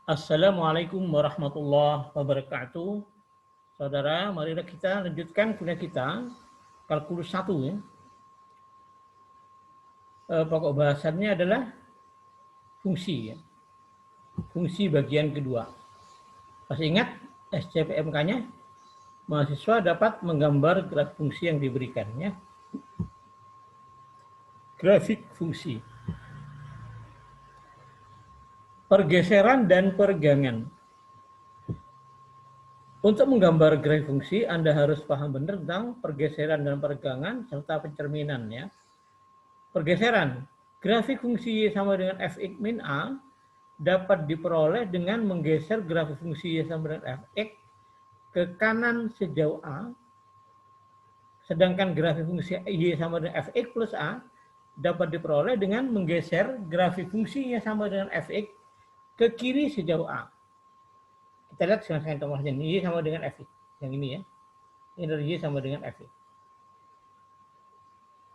Assalamualaikum warahmatullahi wabarakatuh. Saudara, marilah kita lanjutkan kuliah kita kalkulus 1 ya. Pokok bahasannya adalah fungsi ya. Fungsi bagian kedua. Masih ingat SCPMK-nya? Mahasiswa dapat menggambar grafik fungsi yang diberikan ya. Grafik fungsi. Pergeseran dan peregangan. Untuk menggambar grafik fungsi, Anda harus paham benar tentang pergeseran dan peregangan serta pencerminan ya. Pergeseran. Grafik fungsi Y sama dengan fx min A dapat diperoleh dengan menggeser grafik fungsi Y sama dengan fx ke kanan sejauh A. Sedangkan grafik fungsi Y sama dengan fx plus A dapat diperoleh dengan menggeser grafik fungsi Y sama dengan fx ke kiri sejauh A. Kita lihat sekali-sekali contohnya. Y sama dengan fx. Yang ini ya. Ini dari Y sama dengan fx.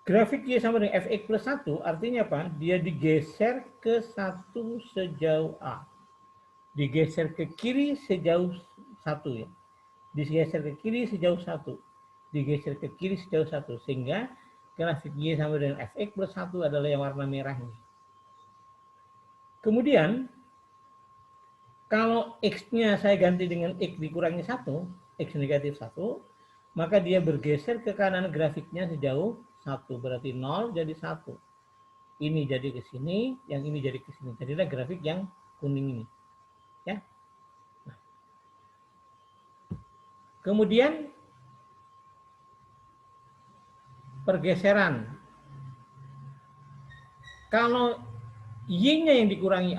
Grafik Y sama dengan fx plus 1 artinya apa? Dia digeser ke 1 sejauh A. Digeser ke kiri sejauh 1 ya. Digeser ke kiri sejauh 1. Digeser ke kiri sejauh 1. Sehingga grafik Y sama dengan fx plus 1 adalah yang warna merah ini. Kemudian, kalau X-nya saya ganti dengan X dikurangi 1, X negatif 1, maka dia bergeser ke kanan grafiknya sejauh 1. Berarti 0 jadi 1. Ini jadi ke sini, yang ini jadi ke sini. Jadilah grafik yang kuning ini. Ya. Nah. Kemudian pergeseran. Kalau Y-nya yang dikurangi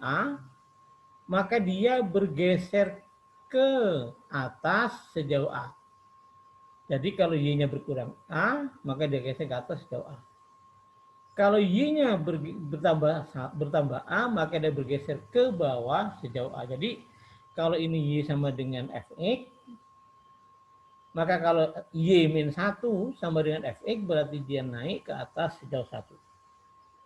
A, maka dia bergeser ke atas sejauh A. Jadi kalau Y-nya berkurang A, maka dia geser ke atas sejauh A. Kalau Y-nya bertambah A, maka dia bergeser ke bawah sejauh A. Jadi kalau ini Y sama dengan fx, maka kalau Y min 1 sama dengan fx, berarti dia naik ke atas sejauh 1.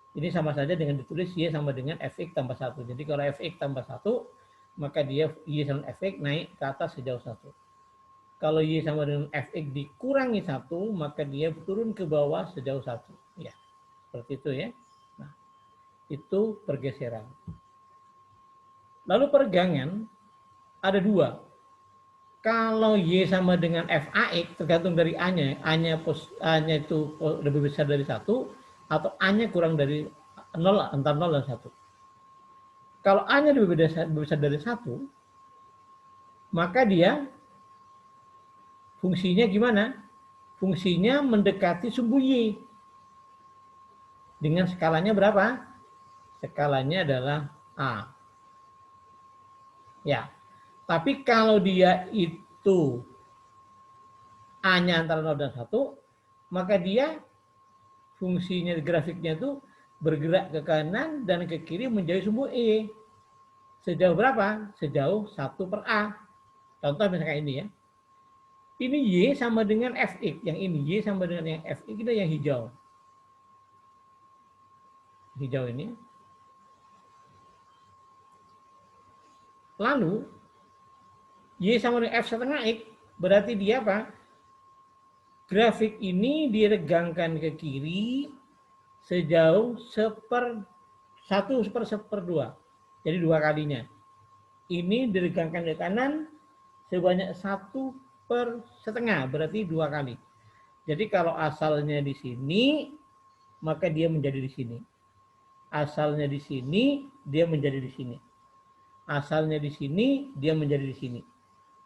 Ini sama saja dengan ditulis Y sama dengan fx tambah 1. Jadi kalau fx tambah 1, maka dia Y sama fx naik ke atas sejauh 1. Kalau Y sama dengan fx dikurangi 1, maka dia turun ke bawah sejauh 1. Ya, seperti itu ya. Nah, itu pergeseran. Lalu peregangan ada 2. Kalau Y sama dengan FAX, tergantung dari A-nya. A-nya itu lebih besar dari 1, atau A-nya kurang dari 0, antara 0 dan 1. Kalau A-nya lebih besar dari 1, maka dia fungsinya gimana? Fungsinya mendekati sumbu Y. Dengan skalanya berapa? Skalanya adalah A. Ya. Tapi kalau dia itu A-nya antara 0 dan 1, maka dia fungsinya grafiknya itu bergerak ke kanan dan ke kiri menjadi sumbu E. Sejauh berapa? Sejauh 1 per A. Contoh misalkan ini ya. Ini Y sama dengan Fx. Yang ini Y sama dengan yang Fx, itu yang hijau. Hijau ini. Lalu, Y sama dengan F setengah X, berarti dia apa? Grafik ini diregangkan ke kiri sejauh 1/1/2. Jadi 2 kalinya. Ini diregangkan ke kanan sebanyak 1/1/2, berarti 2 kali. Jadi kalau asalnya di sini, maka dia menjadi di sini. Asalnya di sini, dia menjadi di sini. Asalnya di sini, dia menjadi di sini.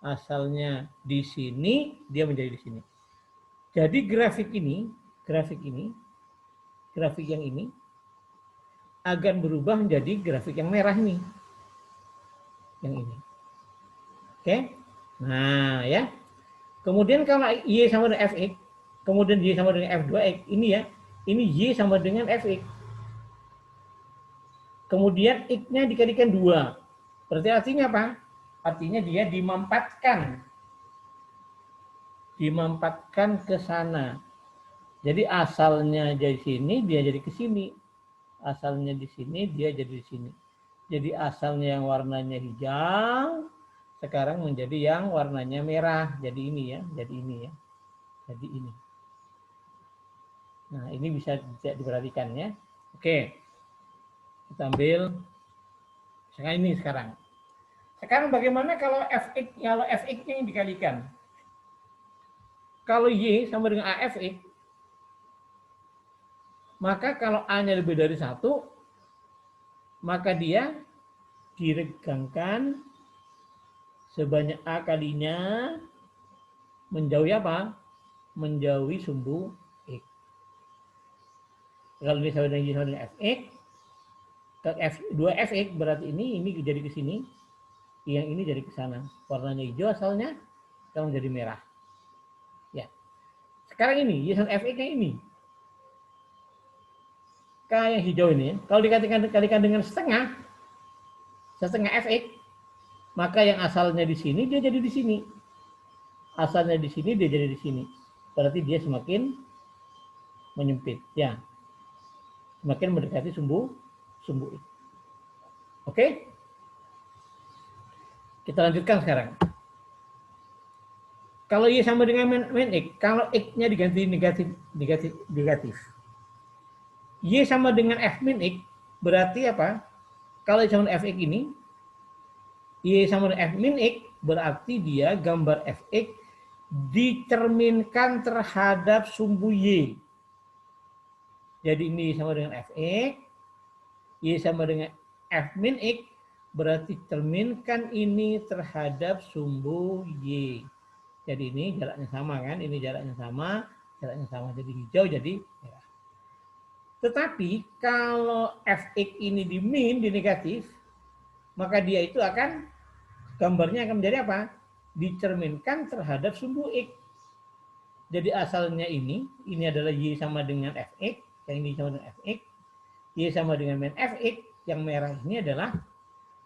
Asalnya di sini, dia menjadi di sini. Jadi grafik yang ini akan berubah menjadi grafik yang merah nih. Yang ini. Oke? Nah, ya. Kemudian kalau Y sama dengan Fx, kemudian Y sama dengan F2X, ini ya. Ini Y sama dengan Fx. Kemudian X-nya dikalikan 2. Berarti artinya apa? Artinya dia dimampatkan ke sana. Jadi asalnya dari sini, dia jadi ke sini. Asalnya di sini, dia jadi di sini. Jadi asalnya yang warnanya hijau, sekarang menjadi yang warnanya merah. Jadi ini ya, jadi ini ya, jadi ini. Nah ini bisa diperhatikan ya. Oke, kita ambil sekarang ini sekarang. Sekarang bagaimana kalau fx-nya yang dikalikan? Kalau y sama dengan afx, maka kalau a-nya lebih dari 1, maka dia diregangkan sebanyak a kalinya menjauhi apa? Menjauhi sumbu x. Kalau ini sama dengan y sama dengan fx, 2fx berarti ini jadi ke sini, yang ini jadi ke sana. Warnanya hijau asalnya, sekarang jadi merah. Ya. Sekarang ini y sama fx-nya ini. Kayak hijau ini, kalau dikalikan dengan setengah fx, maka yang asalnya di sini dia jadi di sini. Asalnya di sini dia jadi di sini. Berarti dia semakin menyempit, ya. Semakin mendekati sumbu x. Oke? Kita lanjutkan sekarang. Kalau y sama dengan min x, kalau x-nya diganti negatif. Y sama dengan f min x, berarti apa? Kalau y sama dengan fx ini, y sama dengan f min x, berarti dia gambar fx dicerminkan terhadap sumbu y. Jadi ini sama dengan fx, y sama dengan f min x, berarti cerminkan ini terhadap sumbu y. Jadi ini jaraknya sama kan, ini jaraknya sama, jadi hijau jadi merah. Tetapi kalau fx ini di min, di negatif, maka dia itu akan, gambarnya akan menjadi apa? Dicerminkan terhadap sumbu x. Jadi asalnya ini adalah y sama dengan fx, yang ini sama dengan fx, y sama dengan min fx, yang merah ini adalah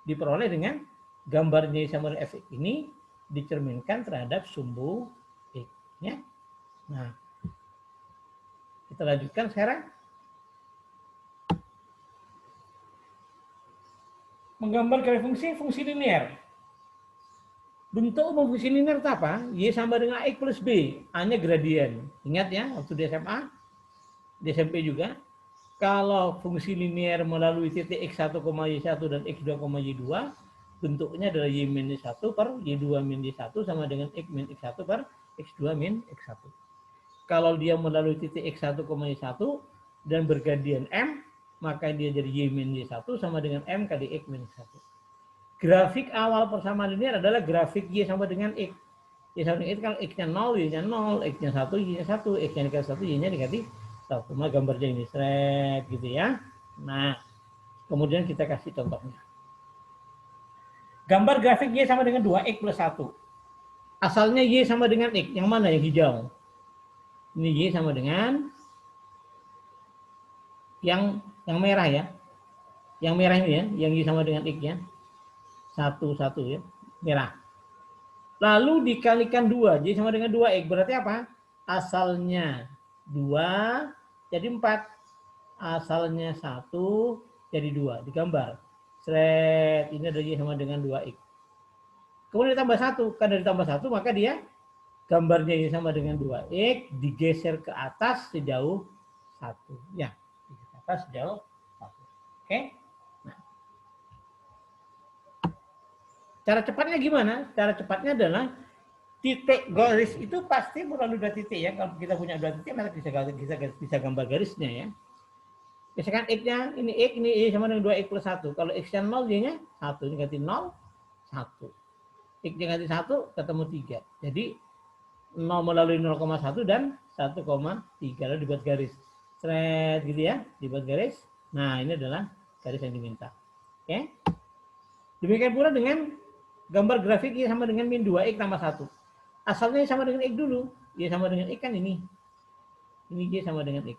diperoleh dengan gambarnya y sama dengan fx ini dicerminkan terhadap sumbu x. Ya. Nah, kita lanjutkan sekarang. Menggambar grafik fungsi linear. Bentuk umum fungsi linear itu apa? Y sama dengan X plus B. A-nya gradien. Ingat ya, waktu di SMA, di SMP juga. Kalau fungsi linear melalui titik X1, Y1 dan X2, Y2, bentuknya adalah Y min Y1 per Y2 min Y1 sama dengan X min X1 per X2 min X1. Kalau dia melalui titik X1, Y1 dan bergantian M, maka dia jadi Y min Y1 sama dengan M kali X min X1. Grafik awal persamaan linear adalah grafik Y sama dengan X. Y sama dengan X, kalau X-nya 0, Y-nya 0, X-nya 1, Y-nya 1, X-nya negatif 1, Y-nya negatif 1. Maka gambarnya ini, seret gitu ya. Nah, kemudian kita kasih contohnya. Gambar grafik Y sama dengan 2X plus 1. Asalnya Y sama dengan X, yang mana yang hijau? Ini Y sama dengan yang merah ya. Yang merah ini ya, yang Y sama dengan X ya. 1 ya, merah. Lalu dikalikan 2, Y sama dengan 2X, berarti apa? Asalnya 2 jadi 4. Asalnya 1 jadi 2, digambar. Seret, ini ada Y sama dengan 2X. Kemudian ditambah 1, karena ditambah 1 maka dia gambarnya Y sama dengan 2X digeser ke atas sejauh 1. Ya, ke atas sejauh 1. Oke? Nah. Cara cepatnya gimana? Cara cepatnya adalah titik garis itu pasti melalui 2 titik ya. Kalau kita punya 2 titik maka bisa gambar garisnya ya. Misalkan X-nya ini X, ini Y sama dengan 2X plus 1. Kalau X-nya 0, Y-nya 1. Ini ganti 0, 1. X-nya ganti 1, ketemu 3. Jadi 0 melalui 0,1 dan 1,3. Lalu dibuat garis. Seret gitu ya, dibuat garis. Nah, ini adalah garis yang diminta. Oke. Demikian pula dengan gambar grafik Y sama dengan min 2X tambah 1. Asalnya Y sama dengan X dulu. Y sama dengan X kan ini. Ini Y sama dengan X.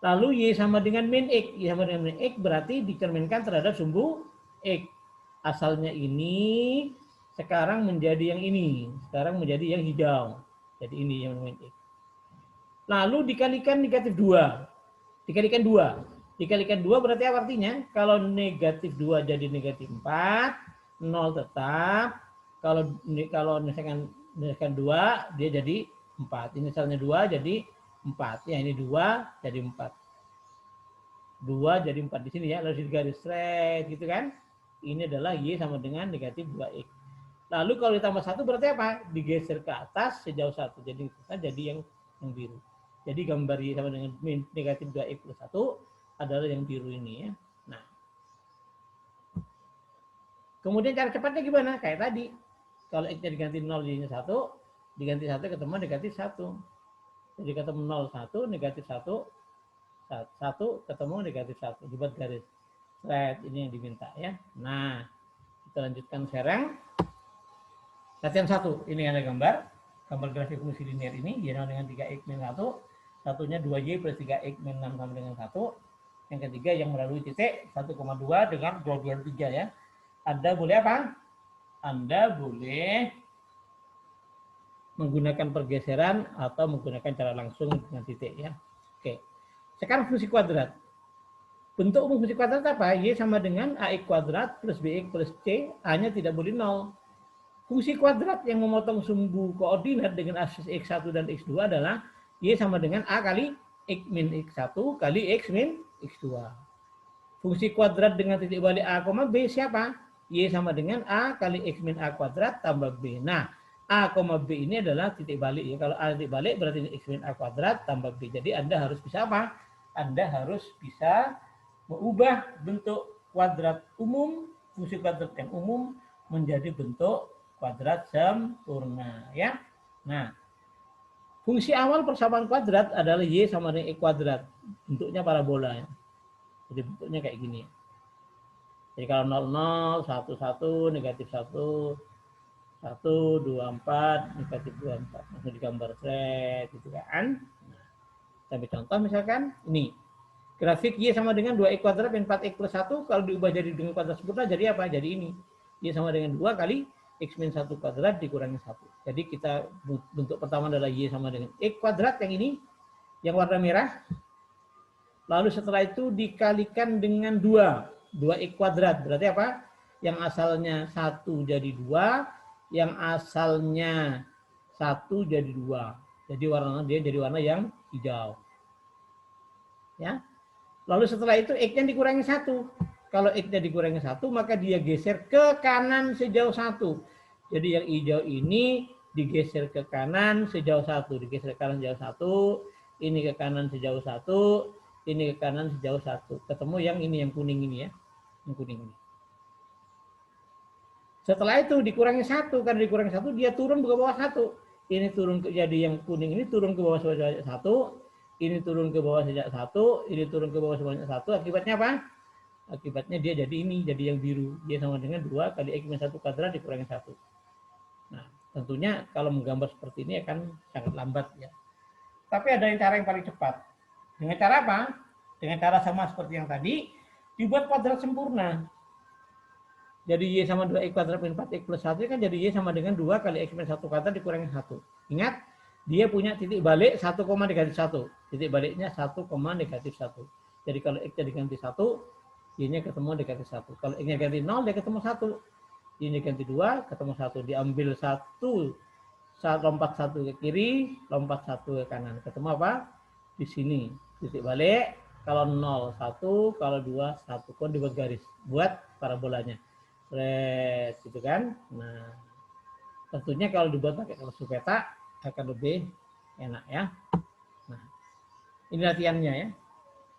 Lalu Y sama dengan min X. Y sama dengan min X berarti dicerminkan terhadap sumbu X. Asalnya ini sekarang menjadi yang ini. Sekarang menjadi yang hijau. Jadi ini yang min X. Lalu dikalikan negatif 2. Dikalikan 2. Dikalikan 2 berarti apa artinya? Kalau negatif 2 jadi negatif 4, 0 tetap. Kalau misalkan 2 dia jadi 4. Ini misalnya 2 jadi 4. Ya, ini 2 jadi 4. 2 jadi 4 di sini ya, lalu di garis straight gitu kan. Ini adalah Y sama dengan negatif 2X. Lalu kalau ditambah 1 berarti apa? Digeser ke atas sejauh 1. Jadi kita jadi yang biru. Jadi gambar Y sama dengan negatif 2X plus 1 adalah yang biru ini ya. Nah, kemudian cara cepatnya gimana? Kayak tadi. Kalau X-nya diganti 0 jadinya 1, diganti 1 ketemu negatif 1. Jadi ketemu 0, 1, negatif 1, 1 ketemu negatif 1. Dibuat garis straight, ini yang diminta ya. Nah, kita lanjutkan sekarang. Latihan 1, ini ada gambar grafik fungsi linear ini, Y sama dengan 3X min 1, satunya 2Y plus 3X min 6 sama dengan 1. Yang ketiga yang melalui titik 1,2 dengan gradian 3 ya. Anda boleh apa? Anda boleh menggunakan pergeseran atau menggunakan cara langsung dengan titik ya. Oke. Sekarang fungsi kuadrat. Bentuk umum fungsi kuadrat apa? Y sama dengan AX kuadrat plus BX plus C, A-nya tidak boleh 0. Fungsi kuadrat yang memotong sumbu koordinat dengan aksis X1 dan X2 adalah Y sama dengan A kali X min X1 kali X min X2. Fungsi kuadrat dengan titik balik A, B siapa? Y sama dengan A kali X min A kuadrat tambah B. Nah, A, B ini adalah titik balik ya. Kalau A titik balik berarti ini X min A kuadrat tambah B. Jadi Anda harus bisa apa? Anda harus bisa mengubah bentuk kuadrat umum, fungsi kuadrat yang umum menjadi bentuk kuadrat sempurna ya. Nah, fungsi awal persamaan kuadrat adalah Y sama dengan X kuadrat. Bentuknya parabola ya. Jadi bentuknya kayak gini. Jadi kalau 0, 0, 1, 1, negatif 1, 1, 2, 4, negatif 2, 4. Langsung digambar straight gitu kan. Nah, kita ambil contoh misalkan ini. Grafik Y sama dengan 2X kuadrat min 4X plus 1. Kalau diubah jadi dengan kuadrat sempurna jadi apa? Jadi ini. Y sama dengan 2 kali X min 1 kuadrat dikurangi 1. Jadi kita bentuk pertama adalah Y sama dengan X kuadrat yang ini. Yang warna merah. Lalu setelah itu dikalikan dengan 2. 2X kuadrat. Berarti apa? Yang asalnya 1 jadi 2. Yang asalnya 1 jadi 2. Jadi warna dia jadi warna yang hijau. Ya. Lalu setelah itu X-nya dikurangi 1. Kalau X-nya dikurangi 1, maka dia geser ke kanan sejauh 1. Jadi yang hijau ini digeser ke kanan sejauh 1. Digeser ke kanan sejauh 1. Ini ke kanan sejauh 1. Ini ke kanan sejauh 1. Ketemu yang ini, yang kuning ini ya. Yang kuning ini. Setelah itu dikurangi 1. Karena dikurangi 1, dia turun ke bawah 1. Ini turun ke, jadi yang kuning ini turun ke bawah sejauh 1. Ini turun ke bawah sejak 1, ini turun ke bawah sebanyak 1. Akibatnya apa? Akibatnya dia jadi ini, jadi yang biru. Dia sama dengan 2 kali X min 1 kuadrat dikurangi 1. Nah, tentunya kalau menggambar seperti ini akan sangat lambat ya. Tapi ada cara yang paling cepat. Dengan cara apa? Dengan cara sama seperti yang tadi, dibuat kuadrat sempurna. Jadi Y sama 2X kuadrat min 4X plus 1 kan jadi Y sama dengan 2 kali X min 1 kuadrat dikurangi 1. Ingat, dia punya titik balik 1, negatif 1. Titik baliknya 1, negatif 1. Jadi kalau X-nya diganti 1, Y-nya ketemu negatif 1. Kalau X-nya ganti 0, dia ketemu 1. Y-nya ganti 2, ketemu 1. Diambil 1, lompat 1 ke kiri, lompat 1 ke kanan. Ketemu apa? Di sini. Titik balik, kalau 0, 1, kalau 2, 1. Kon dibuat garis. Buat parabolanya. Red, gitu kan. Nah, tentunya kalau dibuat pakai kartu peta, akan lebih enak ya. Nah, ini latihannya ya.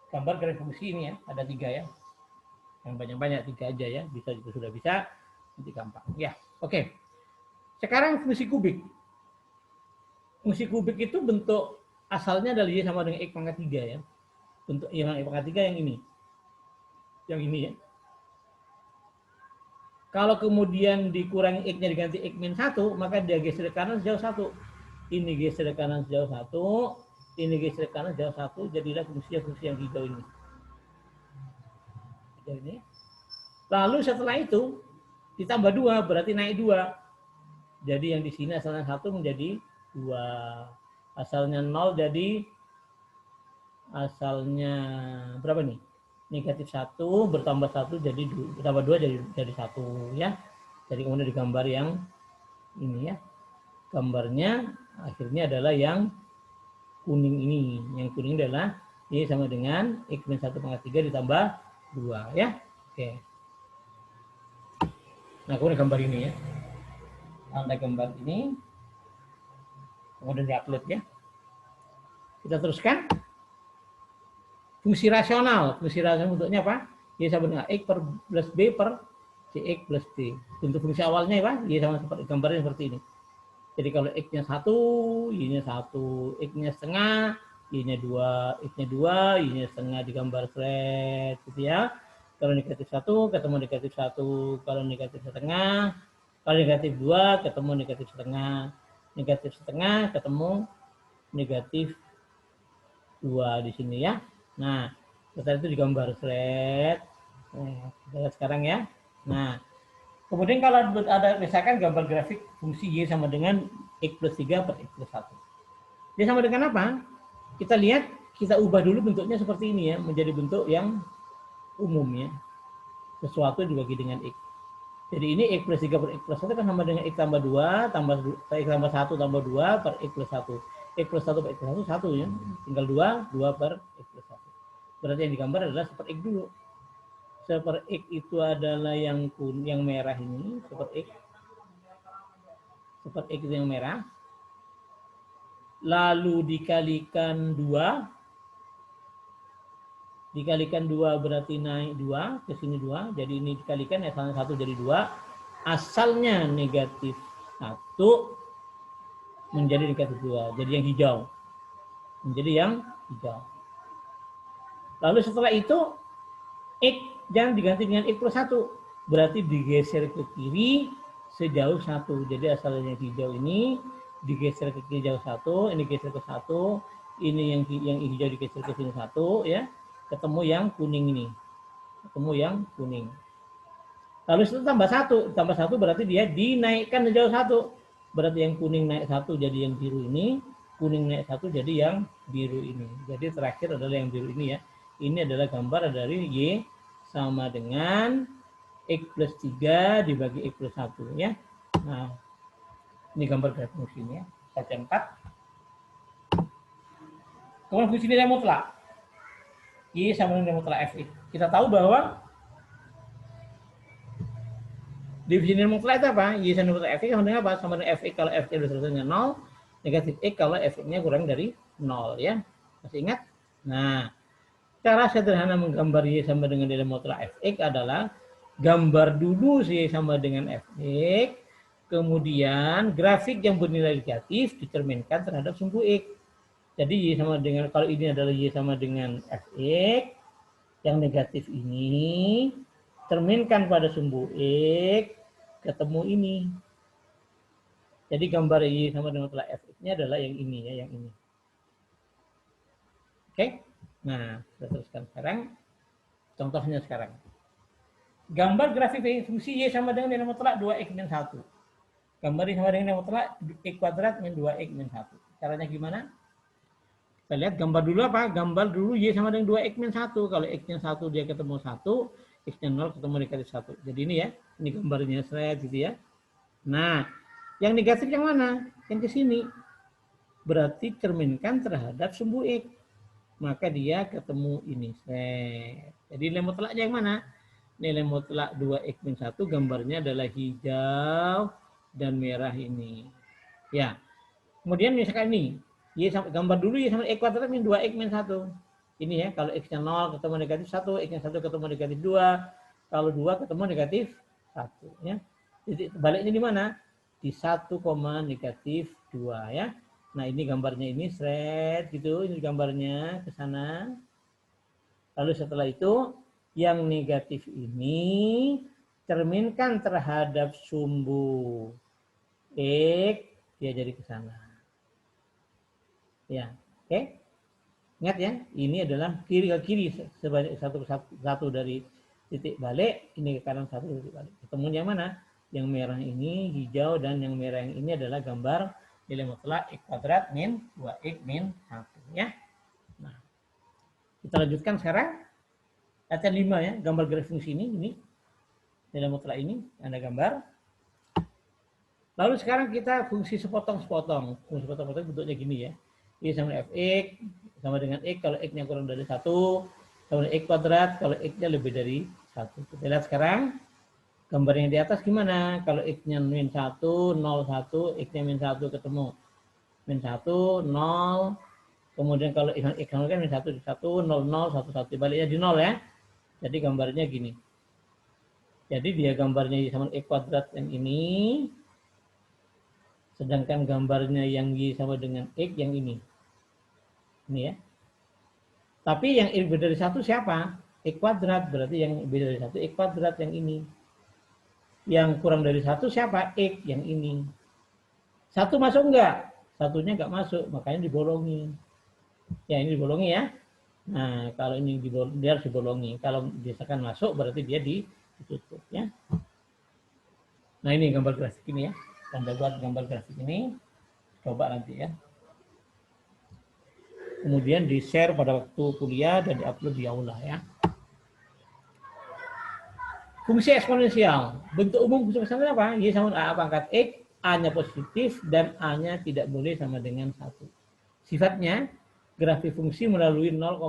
Gambar garis fungsi ini ya, ada 3 ya. Yang banyak-banyak 3 aja ya, bisa juga sudah bisa, nanti gampang. Ya, oke. Sekarang fungsi kubik. Fungsi kubik itu bentuk asalnya adalah Y sama dengan X pangkat 3 ya. Bentuk Y sama X pangkat 3 yang ini. Yang ini ya. Kalau kemudian dikurangi X-nya diganti X min 1, maka dia geser ke kanan sejauh 1. Ini geser ke kanan sejauh 1, ini geser ke kanan sejauh 1, jadilah fungsi yang hijau ini. Hijau ini. Lalu setelah itu ditambah 2, berarti naik 2. Jadi yang di sini asalnya 1 menjadi 2. Asalnya 0 jadi asalnya berapa nih? negatif 1 bertambah 1 jadi 2, bertambah 2 jadi 1 ya. Jadi kemudian di gambar yang ini ya. Gambarnya akhirnya adalah yang kuning ini. Yang kuning adalah Y sama dengan X min 1 pangkat 3 ditambah 2 ya. Oke. Nah, kemudian gambar ini ya. Ada gambar ini. Kemudian diupload ya. Kita teruskan. Fungsi rasional. Fungsi rasional bentuknya apa? Y sama dengan X plus B per Cx plus D. Bentuk fungsi awalnya apa? Y sama seperti gambarnya seperti ini. Jadi kalau X-nya 1, Y-nya 1. X-nya setengah, Y-nya 2. X-nya 2, Y-nya setengah digambar flat. Gitu ya. Kalau negatif 1 ketemu negatif 1. Kalau negatif setengah. Kalau negatif 2 ketemu negatif setengah. Negatif setengah ketemu negatif 2 di sini ya. Nah, setelah itu digambar flat. Nah, kita lihat sekarang ya. Nah, kemudian kalau ada misalkan gambar grafik fungsi Y sama dengan X plus 3 per X plus 1. Y sama dengan apa? Kita lihat, kita ubah dulu bentuknya seperti ini ya, menjadi bentuk yang umum ya. Sesuatu dibagi dengan X. Jadi ini X plus 3 per X plus 1 kan sama dengan X tambah 2, X tambah 1 tambah 2 per X plus 1. X plus 1 per X plus 1, 1 ya. Tinggal 2 per X plus 1. Berarti yang digambar adalah seper X dulu. Seper X itu adalah yang merah ini, seper X. Seper X itu yang merah. Lalu dikalikan 2. Dikalikan 2 berarti naik 2, ke sini 2. Jadi ini dikalikan, asalnya 1 jadi 2. Asalnya negatif 1 menjadi negatif 2. Jadi yang hijau. Menjadi yang hijau. Lalu setelah itu, X jangan diganti dengan X plus 1. Berarti digeser ke kiri sejauh 1. Jadi asalnya hijau ini digeser ke kiri jauh 1. Ini geser ke 1. Ini yang hijau digeser ke sini 1 ya. Ketemu yang kuning ini. Ketemu yang kuning. Lalu setelah tambah 1 berarti dia dinaikkan sejauh 1. Berarti yang kuning naik 1 jadi yang biru ini. Kuning naik 1 jadi yang biru ini. Jadi terakhir adalah yang biru ini ya. Ini adalah gambar dari Y sama dengan X plus 3 dibagi X plus 1 ya. Nah, ini gambar grafik fungsinya. Baca 4. Kemudian fungsi nilai mutlak. Y sama dengan nilai mutlak Fx. Kita tahu bahwa definisi nilai mutlak itu apa? Y sama dengan mutlak Fx sama dengan apa? Sama dengan Fx kalau Fx lebih dari 0, negatif X kalau Fx-nya kurang dari 0 ya. Masih ingat? Nah, cara sederhana menggambar Y sama dengan nilai mutlak Fx adalah gambar dulu Y sama dengan Fx, kemudian grafik yang bernilai negatif dicerminkan terhadap sumbu X. Jadi Y sama dengan, kalau ini adalah Y sama dengan Fx, yang negatif ini cerminkan pada sumbu X, ketemu ini. Jadi gambar Y sama dengan mutlak Fx-nya adalah yang ini ya, yang ini. Oke? Nah, kita teruskan sekarang. Contohnya sekarang. Gambar grafik fungsi Y sama dengan nilai mutlak 2x min 1. Gambar Y sama dengan nilai mutlak X kuadrat min 2x min 1. Caranya gimana? Kita lihat gambar dulu apa? Gambar dulu Y sama dengan 2x min 1. Kalau X-nya 1 dia ketemu 1, X-nya 0 ketemu negatif 1. Jadi ini ya, ini gambarnya seret gitu ya. Nah, yang negatif yang mana? Yang ke sini. Berarti cerminkan terhadap sumbu X. Maka dia ketemu ini. Jadi nilai mutlaknya yang mana? Nilai mutlak 2x min 1 gambarnya adalah hijau dan merah ini. Ya. Kemudian misalkan ini, Y sama, gambar dulu Y sama X kuadrat min 2x min 1. Ini ya, kalau X-nya 0 ketemu negatif 1, X-nya 1 ketemu negatif 2, kalau 2 ketemu negatif 1. Ya. Jadi baliknya di mana? Di 1, negatif 2 ya. Nah ini gambarnya ini seret gitu, ini gambarnya ke sana. Lalu setelah itu yang negatif ini cerminkan terhadap sumbu X, dia jadi ke sana. Ya, oke. Ingat ya, ini adalah kiri ke kiri sebanyak satu dari titik balik, ini ke kanan satu titik balik. Ketemunya mana? Yang merah ini hijau dan yang merah yang ini adalah gambar nilai mutlak X kuadrat min 2x min 1 ya. Nah, kita lanjutkan sekarang. latihan 5 ya, gambar grafik fungsi ini nilai mutlak ini Anda gambar. Lalu sekarang kita fungsi sepotong-sepotong. Fungsi sepotong-sepotong bentuknya gini ya. Y sama dengan fx sama dengan x kalau x-nya kurang dari 1, sama dengan x kuadrat kalau x-nya lebih dari 1. Kita lihat sekarang gambar yang di atas gimana? Kalau x-nya min 1, 0, 1, x-nya min 1 ketemu. Min 1, 0, kemudian kalau x kan min 1, 1, 0, 0, 1, 1. Dibaliknya di 0 ya. Jadi gambarnya gini. Jadi dia gambarnya Y sama x kuadrat yang ini. Sedangkan gambarnya yang Y sama dengan X yang ini. Ini ya. Tapi yang lebih dari 1 siapa? X kuadrat. Berarti yang lebih dari 1 X kuadrat yang ini. Yang kurang dari 1 siapa? X yang ini. 1 masuk enggak? Satunya enggak masuk. Makanya dibolongi. Ya ini dibolongi ya. Nah kalau ini dia harus dibolongi. Kalau misalkan masuk berarti dia ditutup ya. Nah ini gambar grafik ini ya. Anda buat gambar grafik ini, coba nanti ya. Kemudian di-share pada waktu kuliah dan di-upload di aula ya. Fungsi eksponensial. Bentuk umum fungsi eksponensial apa? Y sama A pangkat X, A-nya positif dan A-nya tidak boleh sama dengan 1. Sifatnya, grafik fungsi melalui 0,1.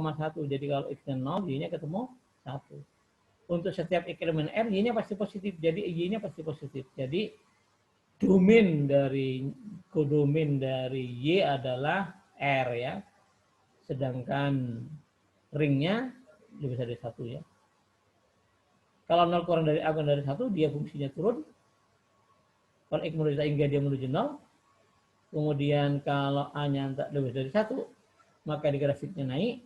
Jadi kalau X-nya 0, Y-nya ketemu 1. Untuk setiap X elemen R, Y-nya pasti positif. Jadi Y-nya pasti positif. Jadi kodomen dari Y adalah R ya. Sedangkan ringnya lebih dari 1 ya. Kalau 0 kurang dari A kurang dari 1 dia fungsinya turun. Kalau X menuju hingga dia menuju 0. Kemudian kalau A-nya lebih dari 1 maka di grafiknya naik.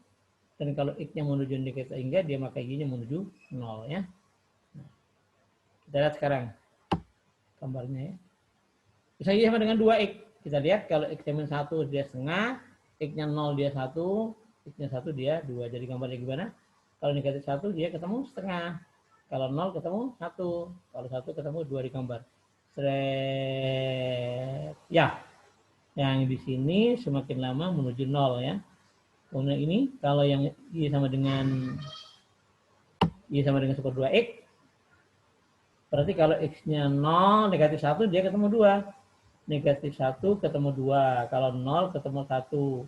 Dan kalau X-nya menuju negatif hingga dia maka Y-nya menuju 0 ya. Nah, kita lihat sekarang gambarnya ya. Bisa Y sama dengan 2X. Kita lihat kalau X-nya min 1 dia setengah, X-nya 0 dia 1, X-nya 1 dia 2. Jadi gambarnya gimana? Kalau negatif 1 dia ketemu setengah. Kalau 0 ketemu 1. Kalau 1 ketemu 2 di gambar. Seret. Ya. Yang di sini semakin lama menuju 0 ya. Kemudian ini kalau yang Y sama dengan 1 per 2X. Berarti kalau X-nya 0, negatif 1 dia ketemu 2. Negatif 1 ketemu 2. Kalau 0 ketemu 1.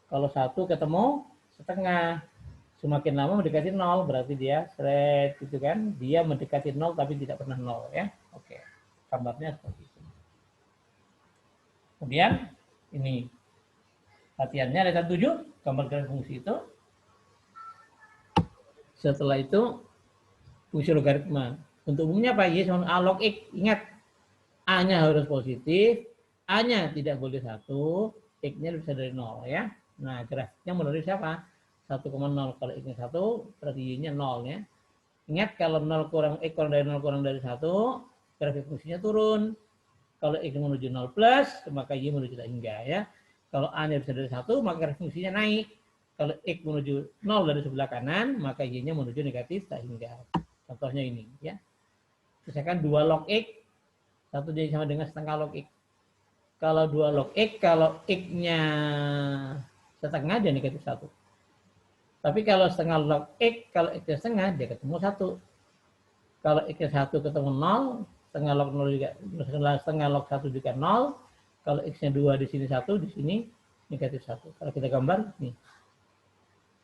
Kalau 1 ketemu setengah. Semakin lama mendekati 0 berarti dia seret gitu kan. Dia mendekati 0 tapi tidak pernah 0 ya. Oke. Gambarnya seperti itu. Kemudian ini latihannya ada 7 gambar grafik fungsi itu. Setelah itu fungsi logaritma. Untuk umumnya apa? Y sama A log X. Ingat A-nya harus positif, A-nya tidak boleh 1, X-nya bisa dari 0 ya. Nah, grafiknya melalui siapa? 1,0. Kalau X-nya 1, berarti Y-nya 0 ya. Ingat kalau 0 kurang X kurang dari 0 kurang dari 1, grafik fungsinya turun. Kalau X menuju 0 plus, maka Y menuju tak hingga ya. Kalau A-nya bisa dari 1, maka grafik fungsinya naik. Kalau X menuju 0 dari sebelah kanan, maka Y-nya menuju negatif tak hingga. Contohnya ini ya. Misalkan 2 log X 1 jadi sama dengan setengah log X. Kalau 2 log X, kalau X-nya setengah dia negatif 1. Tapi kalau setengah log X, kalau X-nya setengah dia ketemu 1. Kalau X-nya 1 ketemu 0, setengah log 0 juga, setengah log 1 juga 0. Kalau X-nya 2 di sini 1, di sini negatif 1. Kalau kita gambar, nih.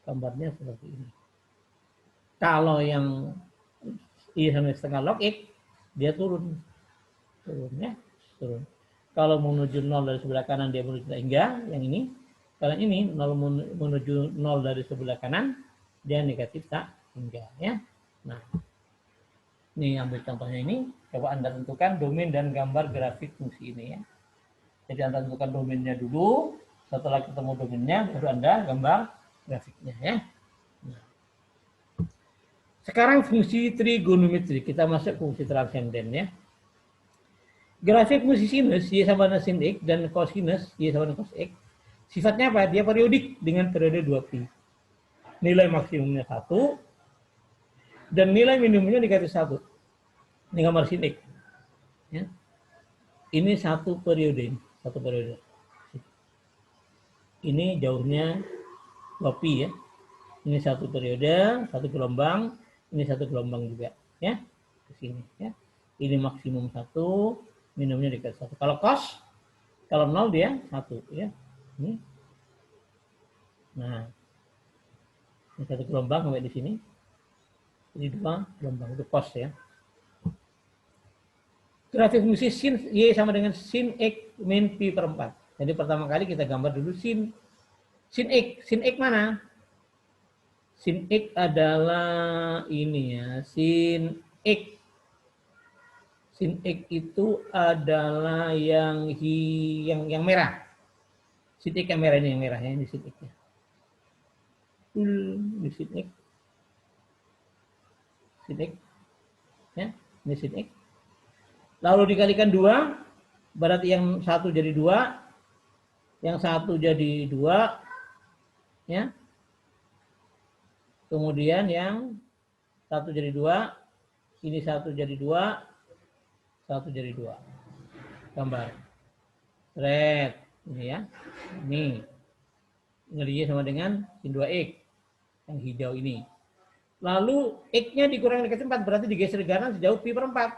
Gambarnya seperti ini. Kalau yang Y sama setengah log X, dia turun ya, turun. Kalau menuju 0 dari sebelah kanan dia menuju hingga yang ini. Kalau ini 0 menuju 0 dari sebelah kanan dia negatif tak hingga ya. Nah, ini ambil contohnya ini. Coba Anda tentukan domain dan gambar grafik fungsi ini ya. Jadi Anda tentukan domainnya dulu. Setelah ketemu domainnya baru Anda gambar grafiknya ya. Nah. Sekarang fungsi trigonometri. Kita masuk fungsi transenden ya. Grafik fungsi sinus Y sama dengan sin X dan cosinus Y sama dengan cos X. Sifatnya apa? Dia periodik dengan periode 2pi. Nilai maksimumnya 1 dan nilai minimumnya negatif 1. Ini gambar sin X. Ya. Ini satu periode. Ini jauhnya 2pi ya. Ini satu periode, satu gelombang, ini satu gelombang juga, ya, ke sini, ya. Ini maksimum 1, minimumnya dikasih 1. Kalau cos, kalau 0 dia 1, ya. Ini. Nah, ini satu gelombang sampai di sini. Ini 2 gelombang, itu cos, ya. Grafik fungsi sin Y sama dengan sin X min pi per 4. Jadi pertama kali kita gambar dulu sin X. Sin X mana? Sin X adalah ini ya, sin X. Sin X itu adalah yang merah. Sin X yang merah, ini yang merah ya, ini sin X. Ini sin X. Sin X. Ya, ini sin X. Lalu dikalikan 2, berarti yang satu jadi 2, yang satu jadi 2, ya. Kemudian yang satu jadi 2, ini satu jadi 2, satu jadi 2. Gambar. Red. Ini ya. Ini. Ini sama dengan sin 2X. Yang hijau ini. Lalu X-nya dikurangi dikasih 4, berarti digeser ke kanan sejauh pi per 4.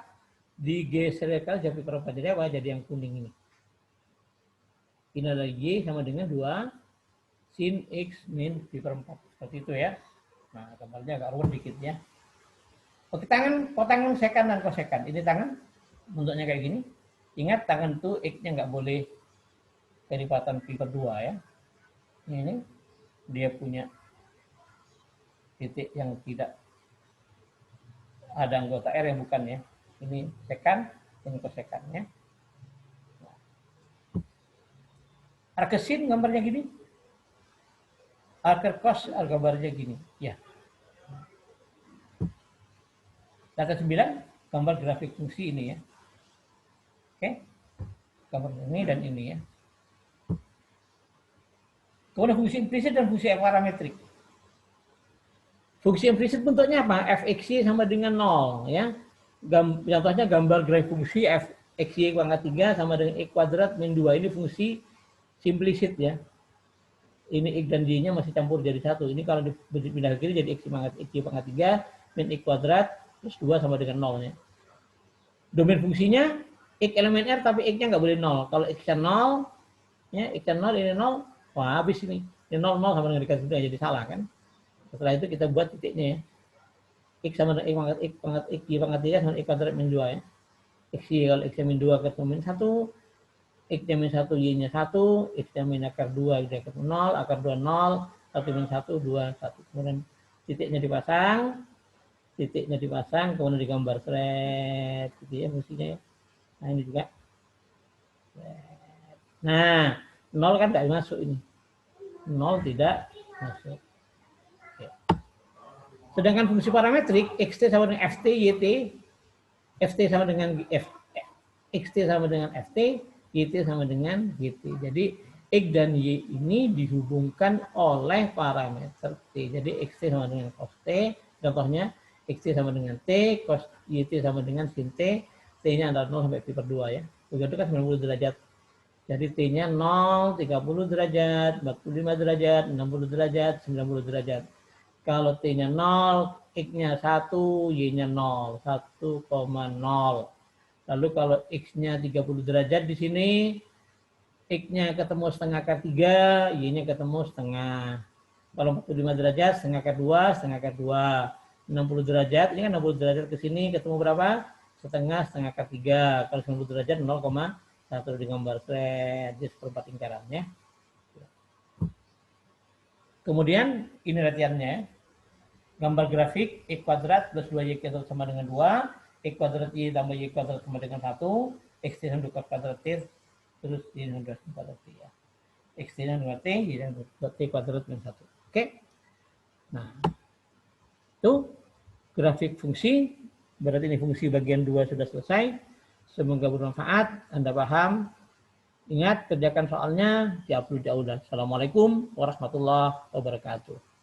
Digeser ke kanan sejauh pi per 4. Jadi apa? Jadi yang kuning ini. Ini adalah Y sama dengan 2 sin X min pi per 4. Seperti itu ya. Nah, gambarnya agak ruwet dikit ya. Oke, tangan, kotangan sekan dan kosekan. Ini tangan, bentuknya kayak gini. Ingat, tangan itu X-nya nggak boleh kelipatan pi per 2 ya. Ini, dia punya titik yang tidak ada anggota R yang bukan ya. Ini sekan, ini kosekan ya. Arkesin gambarnya gini. Arkerkos gambarnya gini. Ya. Data 9, gambar grafik fungsi ini ya. Oke. Gambar ini dan ini ya. Kemudian fungsi implisit dan fungsi parametrik. Fungsi implisit bentuknya apa? Fxy sama dengan 0 ya. Contohnya gambar grafik fungsi fxy pangkat 3 sama dengan x kuadrat min 2. Ini fungsi implisit ya. Ini x dan y-nya masih campur jadi 1. Ini kalau dipindah ke kiri jadi x pangkat 3 min x kuadrat plus 2 sama dengan 0 ya. Domain fungsinya x elemen R tapi x-nya nggak boleh 0. Kalau x-nya 0, ya x-nya 0, ini 0, wah habis ini. Ini 0 sama dengan dikasih 2 jadi salah kan. Setelah itu kita buat titiknya ya. X sama dengan x pangkat x pangkat 3 sama x kuadrat min 2 ya. X-y kalau x-nya min 2 ketemu min 1, x-nya min 1, y-nya 1, x-nya min akar 2, y ketemu 0, akar 2 0, 1 min 1, 2, 1. Kemudian titiknya dipasang, kemudian digambar thread gitu ya fungsinya ya. Nah ini juga. Nah, 0 kan tidak masuk ini. 0 tidak masuk. Oke. Sedangkan fungsi parametrik xt sama dengan ft, yt, ft sama dengan xt sama dengan ft, yt sama dengan gt. Jadi x dan y ini dihubungkan oleh parameter t. Jadi xt sama dengan cos t, contohnya xt sama dengan t, cos yt sama dengan sin t, t-nya adalah 0 sampai pi per 2 ya. Begitu kan 90 derajat. Jadi t-nya 0, 30 derajat, 45 derajat, 60 derajat, 90 derajat. Kalau t-nya 0, x-nya 1, y-nya 0, 1,0. Lalu kalau x-nya 30 derajat di sini, x-nya ketemu setengah akar 3, y-nya ketemu setengah. Kalau 45 derajat, setengah akar 2, setengah akar 2. 60 derajat, ini kan 60 derajat ke sini ketemu berapa? Setengah akar 3. Kalau 90 derajat 0,1 di gambar thread, jadi seperempat lingkarannya. Kemudian ini latihannya. Gambar grafik x kuadrat plus 2y kuadrat sama dengan 2, x kuadrat y tambah y kuadrat sama dengan 1, x dengan 2 kuadrat t, terus y dengan 2 kuadrat t ya. X dengan 2t, y dengan 2t kuadrat dengan 1. Oke. Nah, itu grafik fungsi, berarti ini fungsi bagian 2 sudah selesai. Semoga bermanfaat, Anda paham. Ingat, kerjakan soalnya, di-upload jauh. Assalamualaikum warahmatullahi wabarakatuh.